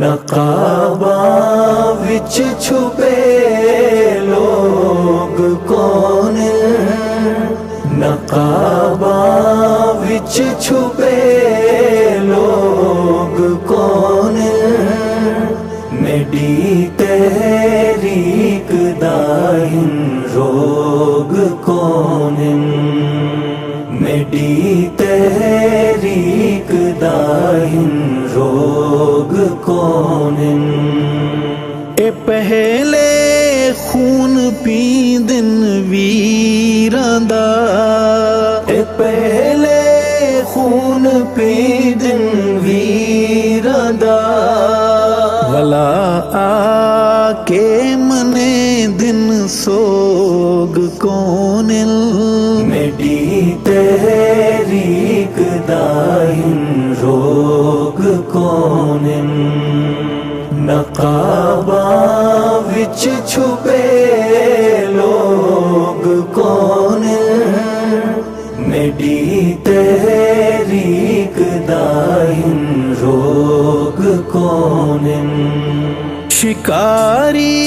نقاباں وچ چھپے لوگ کون، نقاباں وچ چھپے لوگ کون، میڈی تحریک دا ہن روگ کون، میڈی تحریک دا ہن روگ کون، اے پہلے خون پیندن ویراں دا، اے پہلے خون پیندن ویراں دا، ولا آ کے منے دن سوگ کون، میڈی تحریک دا ہن روگ کون، نقاباں وچ چھپے لوگ کون، میڈی تحریک دا ہن روگ کون، شکاری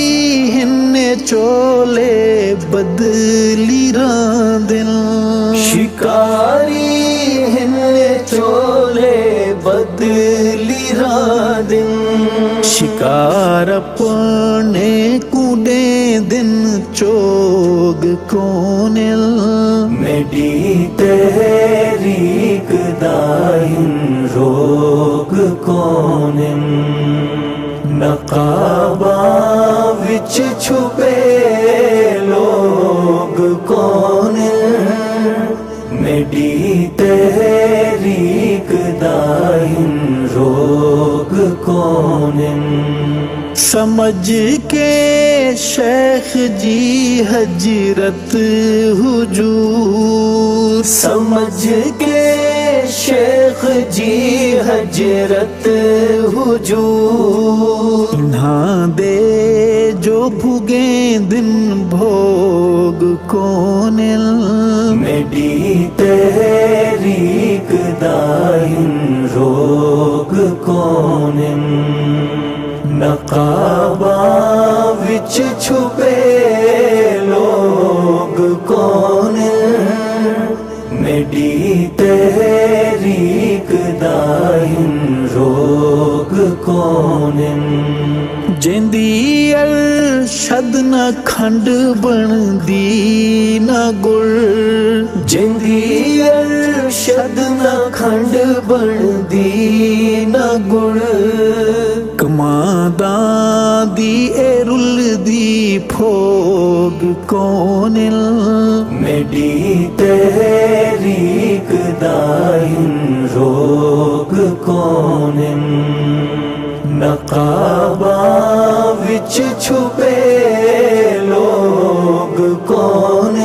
ہن چولے بدلی راندن، شکاری ہن چولے بدلی راندن، شکار اپنے کوڈے دن چوگ کون، میڈی تحریک دا ہن روگ کون، نقاباں وچ چھپے لوگ کون، میڈی تحریک دا ہن روگ کون، سمجھ کے شیخ جی حجرت حجور، سمجھ کے شیخ جی حجرت حجور، انہاں دے جو بھگے دن بھوگ کون، میڈی تحریک دا ہن روگ کون، نقاباں وچ چھپے لوگ کون، میڈی تحریک دا ہن روگ کون، جیندی ارشد نہ کھنڈ بن دی نہ گڑ، جیندی ارشد نہ کھنڈ بن دی نہ گڑ، کمانداں دی اے رل دی پھوگ کون، میڈی تحریک دا ہن روگ کون، نقاباں وچ چھپے لوگ کون،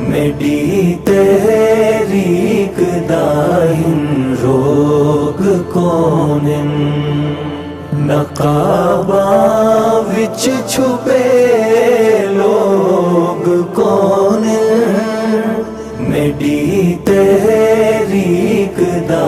میڈی تحریک دا ہن روگ کون، نقاباں وچ چھپے لوگ کون، میڈی تحریک دا